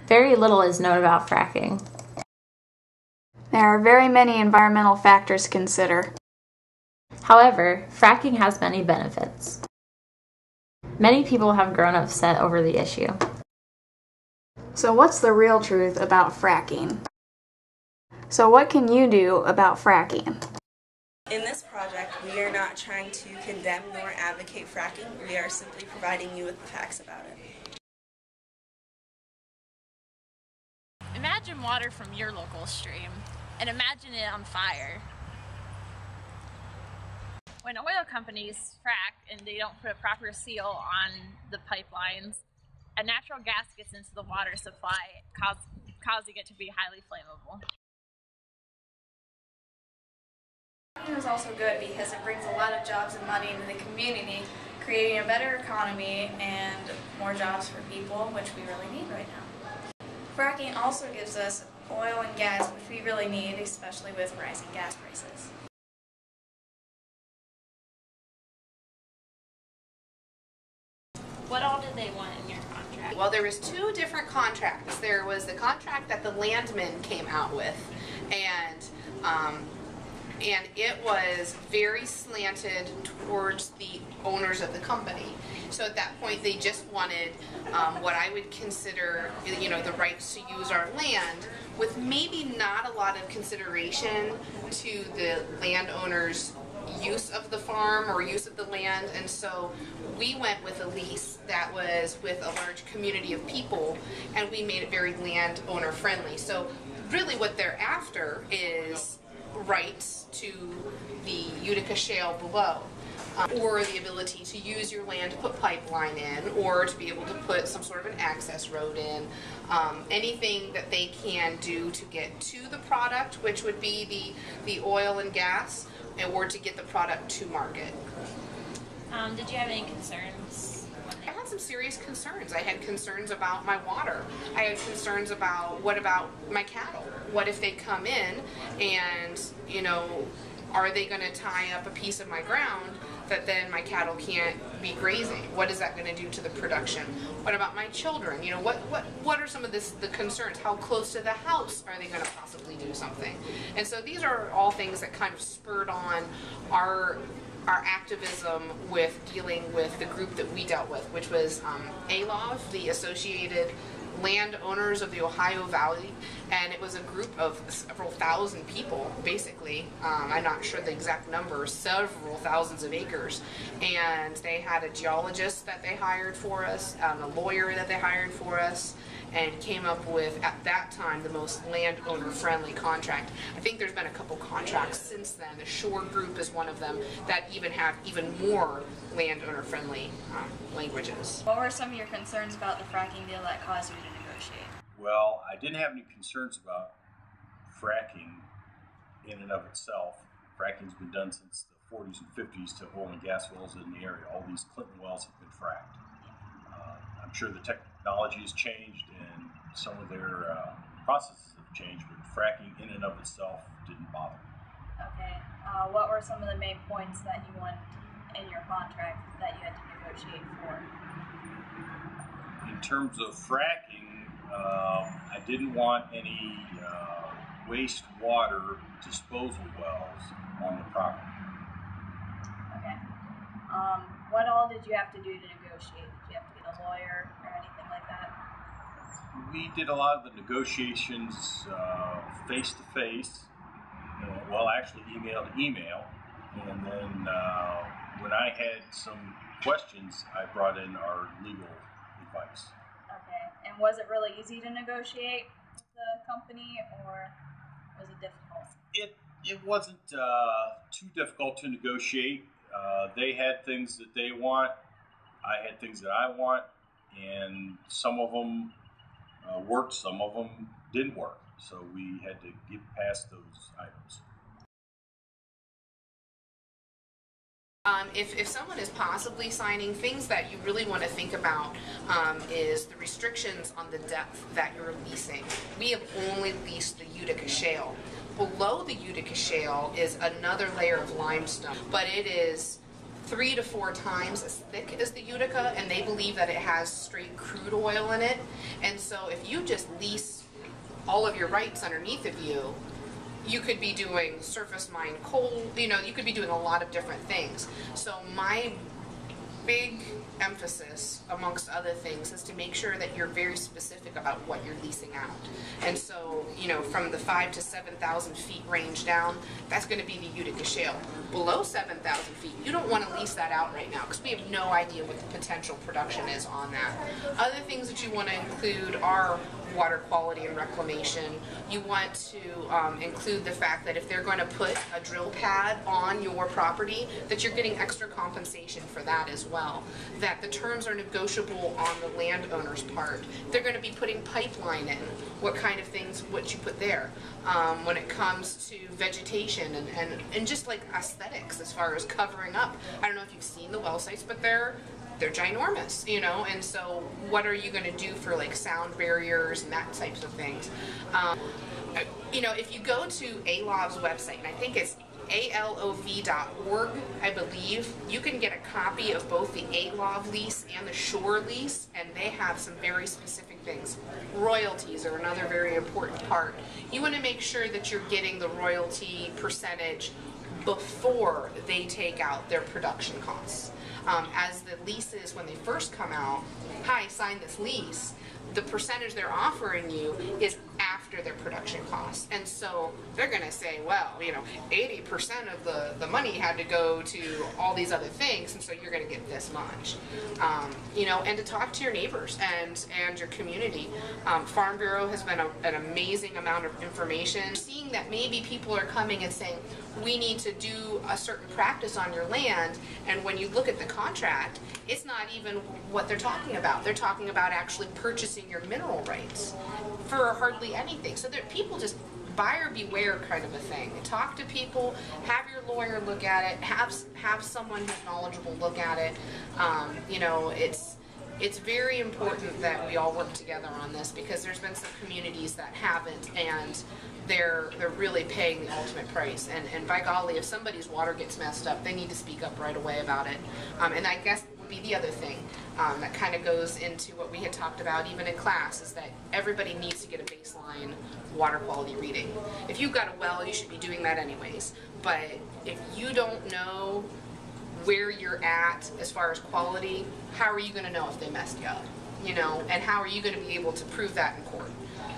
Very little is known about fracking. There are very many environmental factors to consider. However, fracking has many benefits. Many people have grown upset over the issue. So what's the real truth about fracking? So what can you do about fracking? In this project, we are not trying to condemn nor advocate fracking. We are simply providing you with the facts about it. Imagine water from your local stream, and imagine it on fire. When oil companies frack and they don't put a proper seal on the pipelines, a natural gas gets into the water supply, causing it to be highly flammable. Fracking is also good because it brings a lot of jobs and money into the community, creating a better economy and more jobs for people, which we really need right now. Fracking also gives us oil and gas, which we really need, especially with rising gas prices. What all did they want in your contract? Well, there was two different contracts. There was the contract that the landmen came out with, and it was very slanted towards the owners of the company. So at that point, they just wanted what I would consider, the rights to use our land, with maybe not a lot of consideration to the landowners' use of the farm or use of the land. And so we went with a lease that was with a large community of people, and we made it very landowner friendly. So really what they're after is rights to the Utica Shale below, or the ability to use your land to put pipeline in, or to be able to put some sort of an access road in. Anything that they can do to get to the product, which would be the oil and gas, or to get the product to market. Did you have any concerns? I had some serious concerns. I had concerns about my water. I had concerns about, what about my cattle? What if they come in and, are they going to tie up a piece of my ground that then my cattle can't be grazing? What is that going to do to the production? What about my children? What are some of the concerns? How close to the house are they going to possibly do something? And so these are all things that kind of spurred on our activism with dealing with the group that we dealt with, which was ALOV, the Associated Landowners of the Ohio Valley, and it was a group of several thousand people, basically. I'm not sure the exact number, several thousands of acres. And they had a geologist that they hired for us, a lawyer that they hired for us, and came up with, at that time, the most landowner-friendly contract. I think there's been a couple contracts since then. The Shore Group is one of them that even have even more landowner-friendly languages. What were some of your concerns about the fracking deal that caused you to negotiate? Well, I didn't have any concerns about fracking in and of itself. Fracking's been done since the 40s and 50s to oil and gas wells in the area. All these Clinton wells have been fracked. I'm sure the technology has changed and some of their processes have changed, but fracking in and of itself didn't bother me. Okay. What were some of the main points that you wanted in your contract that you had to negotiate for? In terms of fracking, I didn't want any wastewater disposal wells on the property. Okay. What all did you have to do to negotiate? Did you have to get a lawyer or anything like that? We did a lot of the negotiations face to face. Well, actually email to email. And then when I had some questions, I brought in our legal advice. Okay. And was it really easy to negotiate with the company, or was it difficult? It wasn't too difficult to negotiate. They had things that they want. I had things that I want. And some of them worked, some of them didn't work. So we had to get past those items. If someone is possibly signing, things that you really want to think about is the restrictions on the depth that you're leasing. We have only leased the Utica Shale. Below the Utica Shale is another layer of limestone, but it is 3 to 4 times as thick as the Utica, and they believe that it has straight crude oil in it. And so if you just lease all of your rights underneath of you, you could be doing surface mine coal, you know, you could be doing a lot of different things. So my big emphasis, amongst other things, is to make sure that you're very specific about what you're leasing out. And so, you know, from the 5,000 to 7,000 feet range down, that's going to be the Utica Shale. Below 7,000 feet, you don't want to lease that out right now because we have no idea what the potential production is on that. Other things that you want to include are water quality and reclamation. You want to include the fact that if they're going to put a drill pad on your property, that you're getting extra compensation for that as well. That the terms are negotiable on the landowner's part. They're going to be putting pipeline in. What kind of things would you put there? When it comes to vegetation and just like aesthetics as far as covering up. I don't know if you've seen the well sites, but they're ginormous, you know, and so what are you going to do for like sound barriers and that types of things? You know, if you go to ALOV's website, and I think it's alov.org, I believe, you can get a copy of both the ALOV lease and the shore lease, and they have some very specific things. Royalties are another very important part. You want to make sure that you're getting the royalty percentage before they take out their production costs. As the leases, when they first come out, hi, sign this lease, the percentage they're offering you is after their production costs. And so they're going to say, well, you know, 80% of the money had to go to all these other things, and so you're going to get this much. You know, and to talk to your neighbors and your community. Farm Bureau has been an amazing amount of information. Seeing that maybe people are coming and saying, we need to do a certain practice on your land, and when you look at the contract, it's not even what they're talking about. They're talking about actually purchasing your mineral rights for hardly anything. So that people just buyer beware kind of a thing. Talk to people, have your lawyer look at it, have someone who's knowledgeable look at it. You know, it's very important that we all work together on this, because there's been some communities that haven't, and they're really paying the ultimate price. And by golly, if somebody's water gets messed up, they need to speak up right away about it. And I guess would be the other thing that kind of goes into what we had talked about even in class, is that everybody needs to get a baseline water quality reading. If you've got a well, you should be doing that anyways. But if you don't know where you're at as far as quality, how are you going to know if they messed you up? You know, and how are you going to be able to prove that in court?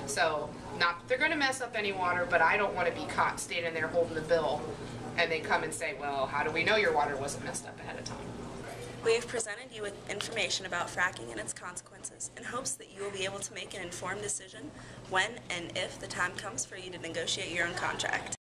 So, not that they're going to mess up any water, but I don't want to be caught standing there holding the bill and they come and say, well, how do we know your water wasn't messed up ahead of time? We have presented you with information about fracking and its consequences in hopes that you will be able to make an informed decision when and if the time comes for you to negotiate your own contract.